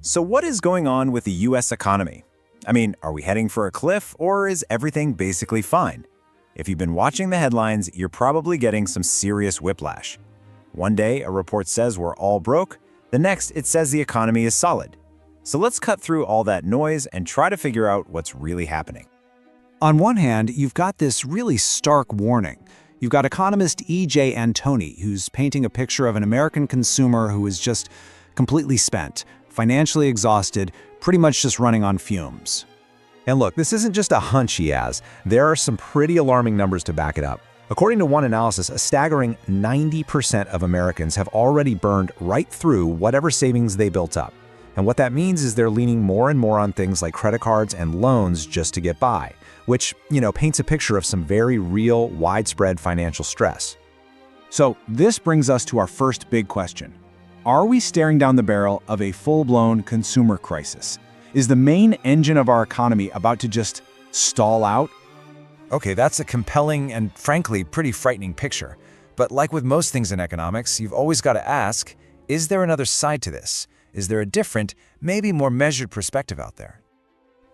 So what is going on with the US economy? I mean, are we heading for a cliff or is everything basically fine? If you've been watching the headlines, you're probably getting some serious whiplash. One day, a report says we're all broke. The next, it says the economy is solid. So let's cut through all that noise and try to figure out what's really happening. On one hand, you've got this really stark warning. You've got economist E.J. Antoni, who's painting a picture of an American consumer who is just completely spent, financially exhausted, pretty much just running on fumes. And look, this isn't just a hunch he has. There are some pretty alarming numbers to back it up. According to one analysis, a staggering 90% of Americans have already burned right through whatever savings they built up. And what that means is they're leaning more and more on things like credit cards and loans just to get by, which, paints a picture of some very real, widespread financial stress. So this brings us to our first big question. Are we staring down the barrel of a full-blown consumer crisis? Is the main engine of our economy about to just stall out? Okay, that's a compelling and frankly pretty frightening picture. But like with most things in economics, you've always got to ask, is there another side to this? Is there a different, maybe more measured perspective out there?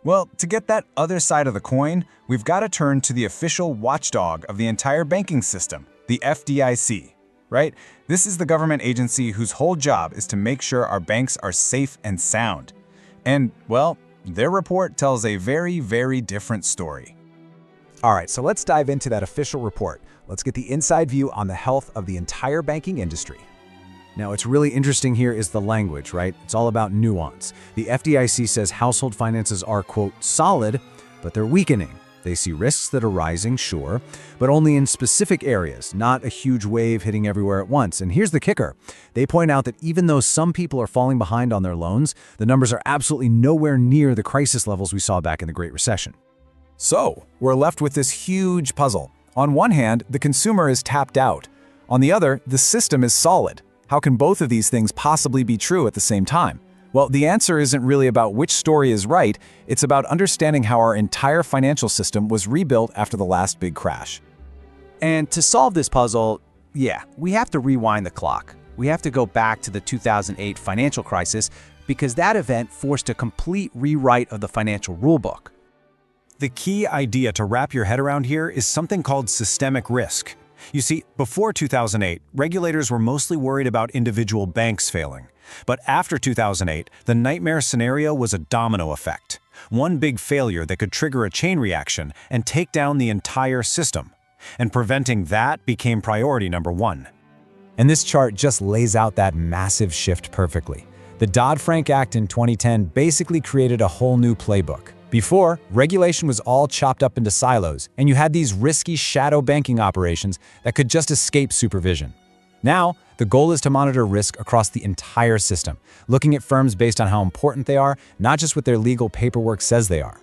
Well, to get that other side of the coin, we've got to turn to the official watchdog of the entire banking system, the FDIC, right? This is the government agency whose whole job is to make sure our banks are safe and sound. And, well, their report tells a very, very different story. All right, so let's dive into that official report. Let's get the inside view on the health of the entire banking industry. Now, what's really interesting here is the language, right? It's all about nuance. The FDIC says household finances are, quote, solid, but they're weakening. They see risks that are rising, sure, but only in specific areas, not a huge wave hitting everywhere at once. And here's the kicker. They point out that even though some people are falling behind on their loans, the numbers are absolutely nowhere near the crisis levels we saw back in the Great Recession. So, we're left with this huge puzzle. On one hand, the consumer is tapped out. On the other, the system is solid. How can both of these things possibly be true at the same time? Well, the answer isn't really about which story is right, it's about understanding how our entire financial system was rebuilt after the last big crash. And to solve this puzzle, we have to rewind the clock. We have to go back to the 2008 financial crisis because that event forced a complete rewrite of the financial rulebook. The key idea to wrap your head around here is something called systemic risk. You see, before 2008, regulators were mostly worried about individual banks failing. But after 2008, the nightmare scenario was a domino effect. One big failure that could trigger a chain reaction and take down the entire system. And preventing that became priority number one. And this chart just lays out that massive shift perfectly. The Dodd-Frank Act in 2010 basically created a whole new playbook. Before, regulation was all chopped up into silos, and you had these risky shadow banking operations that could just escape supervision. Now, the goal is to monitor risk across the entire system, looking at firms based on how important they are, not just what their legal paperwork says they are.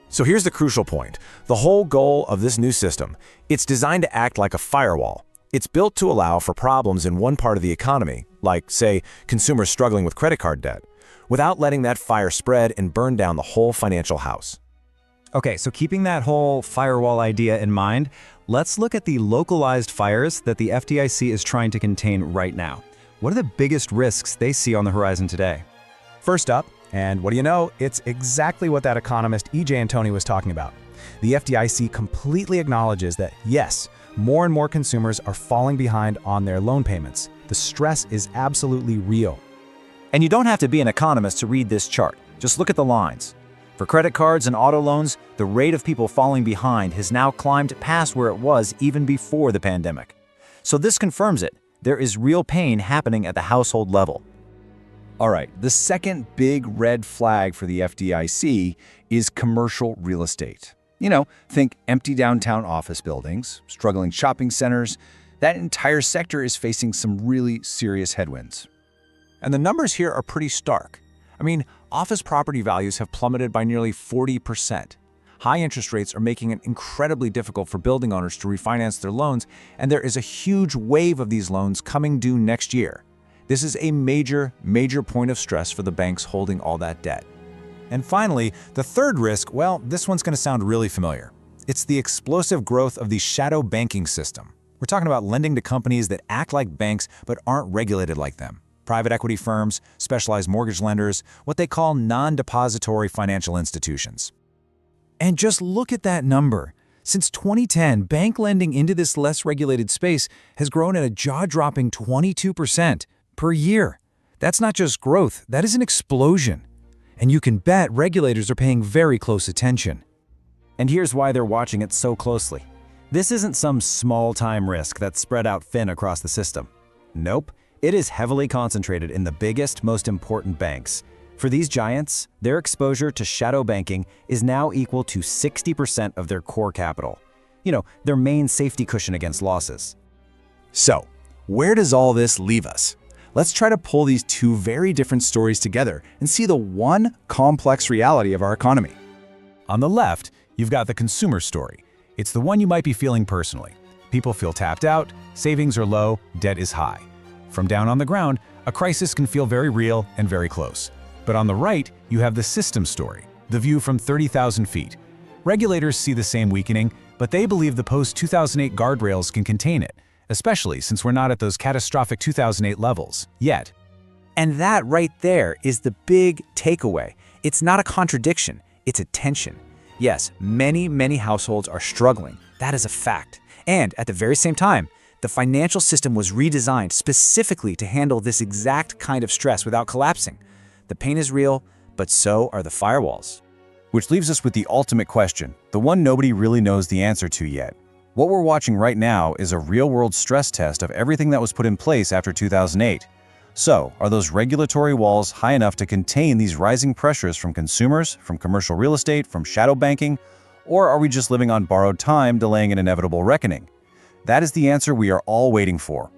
So here's the crucial point. The whole goal of this new system, it's designed to act like a firewall. It's built to allow for problems in one part of the economy, like, say, consumers struggling with credit card debt, without letting that fire spread and burn down the whole financial house. Okay, so keeping that whole firewall idea in mind, let's look at the localized fires that the FDIC is trying to contain right now. What are the biggest risks they see on the horizon today? First up, and what do you know, it's exactly what that economist E.J. Antoni was talking about. The FDIC completely acknowledges that, yes, more and more consumers are falling behind on their loan payments. The stress is absolutely real. And you don't have to be an economist to read this chart. Just look at the lines. For credit cards and auto loans, the rate of people falling behind has now climbed past where it was even before the pandemic. So this confirms it. There is real pain happening at the household level. All right, the second big red flag for the FDIC is commercial real estate. Think empty downtown office buildings, struggling shopping centers. That entire sector is facing some really serious headwinds. And the numbers here are pretty stark. I mean, office property values have plummeted by nearly 40%. High interest rates are making it incredibly difficult for building owners to refinance their loans, and there is a huge wave of these loans coming due next year. This is a major, major point of stress for the banks holding all that debt. And finally, the third risk, well, this one's going to sound really familiar. It's the explosive growth of the shadow banking system. We're talking about lending to companies that act like banks but aren't regulated like them. private equity firms, specialized mortgage lenders, what they call non-depository financial institutions. And just look at that number. Since 2010, bank lending into this less regulated space has grown at a jaw-dropping 22% per year. That's not just growth, that is an explosion. And you can bet regulators are paying very close attention. And here's why they're watching it so closely. This isn't some small-time risk that's spread out thin across the system. Nope, it is heavily concentrated in the biggest, most important banks. For these giants, their exposure to shadow banking is now equal to 60% of their core capital. You know, their main safety cushion against losses. So, where does all this leave us? Let's try to pull these two very different stories together and see the one complex reality of our economy. On the left, you've got the consumer story. It's the one you might be feeling personally. People feel tapped out, savings are low, debt is high. From down on the ground, a crisis can feel very real and very close. But on the right, you have the system story, the view from 30,000 feet. Regulators see the same weakening, but they believe the post-2008 guardrails can contain it, especially since we're not at those catastrophic 2008 levels yet. And that right there is the big takeaway. It's not a contradiction, it's a tension. Yes, many households are struggling. That is a fact. And at the very same time, the financial system was redesigned specifically to handle this exact kind of stress without collapsing. The pain is real, but so are the firewalls. Which leaves us with the ultimate question, the one nobody really knows the answer to yet. What we're watching right now is a real-world stress test of everything that was put in place after 2008. So, are those regulatory walls high enough to contain these rising pressures from consumers, from commercial real estate, from shadow banking, or are we just living on borrowed time, delaying an inevitable reckoning? That is the answer we are all waiting for.